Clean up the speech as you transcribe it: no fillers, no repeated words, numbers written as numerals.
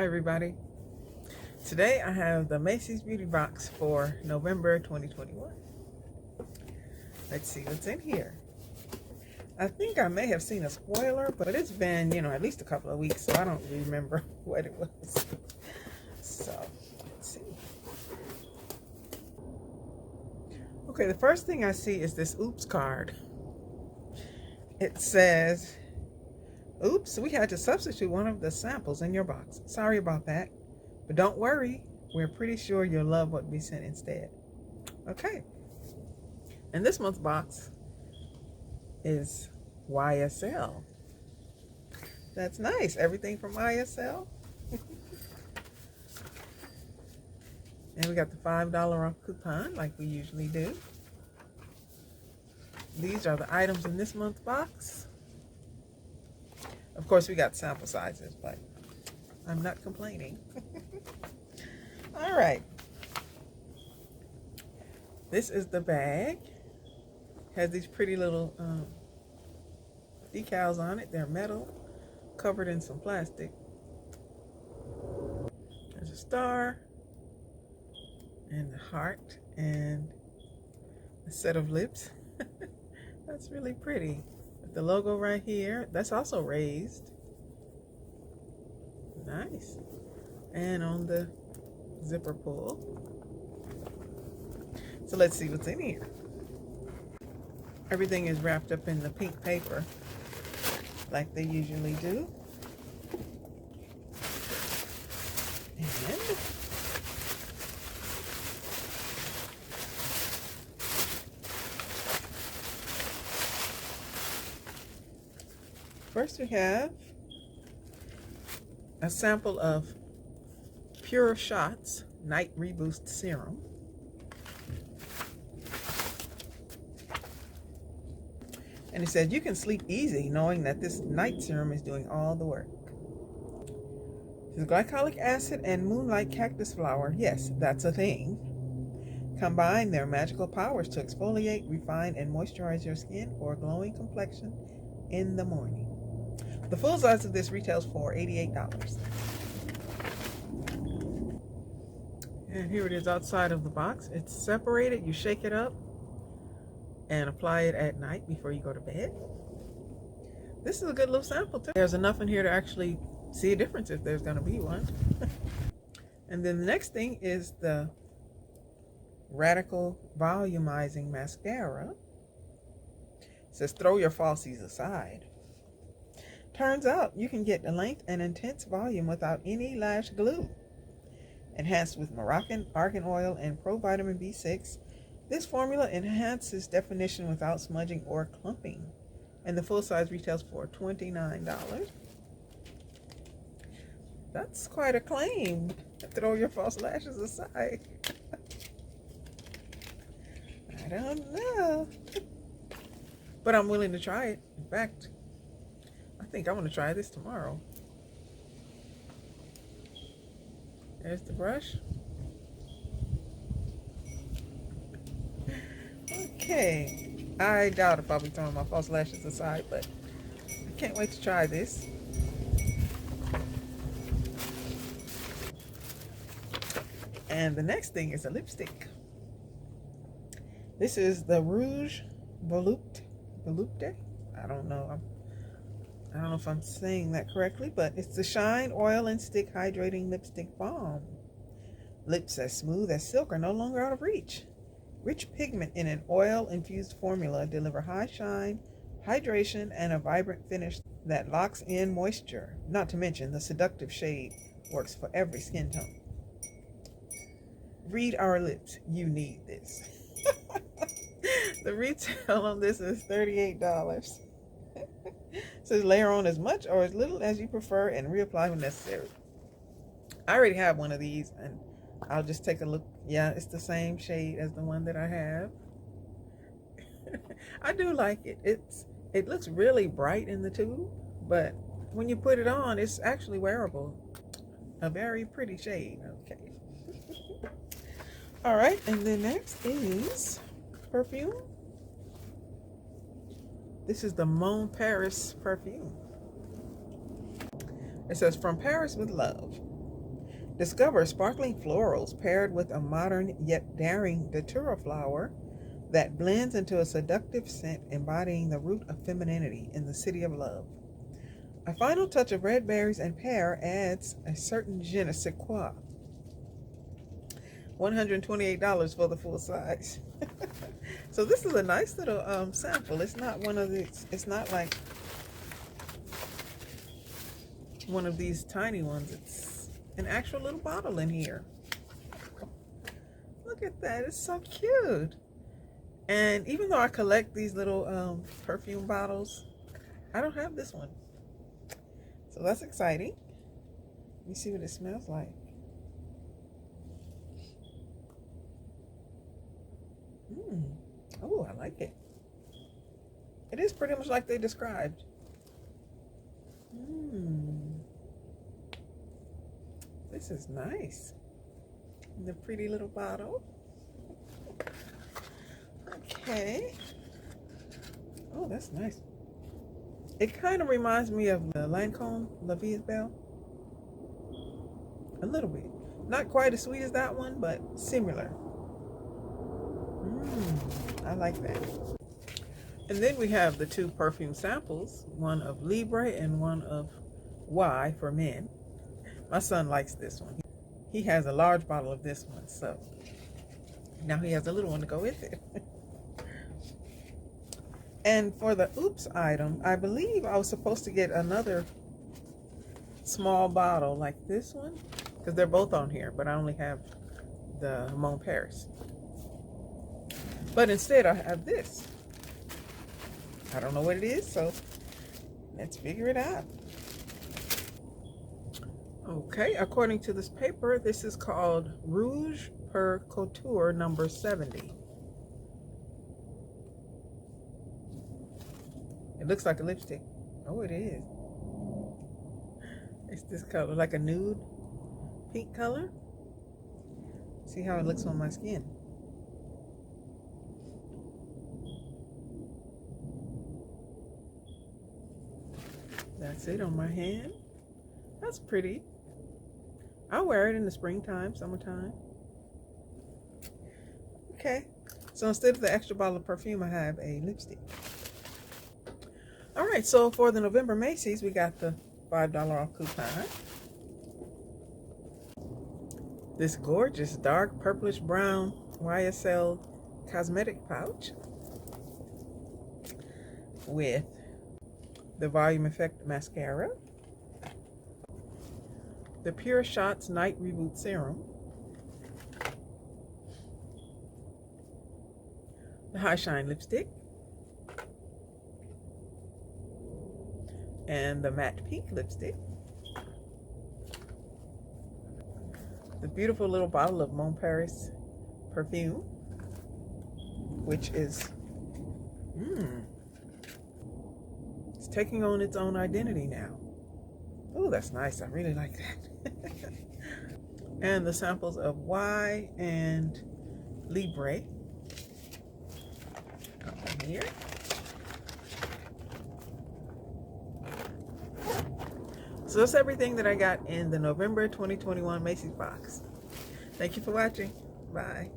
Hi everybody. Today I have the Macy's Beauty Box for November 2021. Let's see what's in here. I think I may have seen a spoiler, but it's been, at least a couple of weeks, so I don't remember what it was. So, let's see. Okay, the first thing I see is this oops card. It says, oops, we had to substitute one of the samples in your box. Sorry about that, but don't worry. We're pretty sure you'll love what we sent instead. Okay. And this month's box is YSL. That's nice. Everything from YSL. And we got the $5 off coupon like we usually do. These are the items in this month's box. Of course, we got sample sizes, but I'm not complaining. All right. This is the bag. Has these pretty little decals on it. They're metal, covered in some plastic. There's a star, and a heart, and a set of lips. That's really pretty. The logo right here, that's also raised. Nice. And on the zipper pull. So let's see what's in here. Everything is wrapped up in the pink paper like they usually do. And first we have a sample of Pure Shots Night Reboost Serum. And it said, you can sleep easy knowing that this night serum is doing all the work. This is glycolic acid and moonlight cactus flower. Yes, that's a thing. Combine their magical powers to exfoliate, refine, and moisturize your skin for a glowing complexion in the morning. The full size of this retails for $88. And here it is outside of the box. It's separated. You shake it up and apply it at night before you go to bed. This is a good little sample too. There's enough in here to actually see a difference if there's going to be one. And then the next thing is the Radical Volumizing Mascara. It says throw your falsies aside. Turns out you can get a length and intense volume without any lash glue. Enhanced with Moroccan argan oil and provitamin B6, this formula enhances definition without smudging or clumping. And the full size retails for $29. That's quite a claim. Throw your false lashes aside. I don't know. But I'm willing to try it. In fact, I think I'm going to try this tomorrow. There's the brush. Okay. I doubt if I'll be throwing my false lashes aside, but I can't wait to try this. And the next thing is a lipstick. This is the Rouge Volupte. I don't know if I'm saying that correctly, but it's the Shine Oil and Stick Hydrating Lipstick Balm. Lips as smooth as silk are no longer out of reach. Rich pigment in an oil-infused formula deliver high shine, hydration, and a vibrant finish that locks in moisture. Not to mention the seductive shade works for every skin tone. Read our lips. You need this. The retail on this is $38. Says layer on as much or as little as you prefer and reapply when necessary. I already have one of these and I'll just take a look. Yeah, it's the same shade as the one that I have. I do like it. It looks really bright in the tube, but when you put it on, it's actually wearable. A very pretty shade. Okay. All right, and then next is perfume. This is the Mon Paris Perfume. It says, from Paris with love. Discover sparkling florals paired with a modern yet daring datura flower that blends into a seductive scent embodying the root of femininity in the city of love. A final touch of red berries and pear adds a certain je ne sais quoi. $128 for the full size. So this is a nice little sample. It's not one of these, it's not like one of these tiny ones. It's an actual little bottle in here. Look at that, it's so cute. And even though I collect these little perfume bottles, I don't have this one. So that's exciting. Let me see what it smells like. Oh, I like it. It is pretty much like they described. This is nice. The pretty little bottle. Okay. Oh, that's nice. It kind of reminds me of the Lancôme La Vie is Belle. A little bit. Not quite as sweet as that one, but similar. I like that. And then we have the two perfume samples, one of Libre and one of Y for men. My son likes this one. He has a large bottle of this one, so now he has a little one to go with it. And for the Oops item, I believe I was supposed to get another small bottle like this one, because they're both on here, but I only have the Mon Paris. But instead I have this. I don't know what it is, so let's figure it out. Okay, according to this paper, this is called Rouge per Couture number 70. It looks like a lipstick. Oh, it is. It's this color, like a nude pink color. See how it looks on my skin. That's it on my hand. That's pretty. I'll wear it in the springtime, summertime. Okay, so instead of the extra bottle of perfume, I have a lipstick. All right, so for the November Macy's, we got the $5 off coupon. This gorgeous dark purplish brown YSL cosmetic pouch with the Volume Effect Mascara, the Pure Shots Night Reboot Serum, the High Shine Lipstick, and the Matte Pink Lipstick, the beautiful little bottle of Mon Paris Perfume, which is it's taking on its own identity now. Oh, that's nice. I really like that. And the samples of Y and Libre here. So that's everything that I got in the November 2021 Macy's box. Thank you for watching. Bye.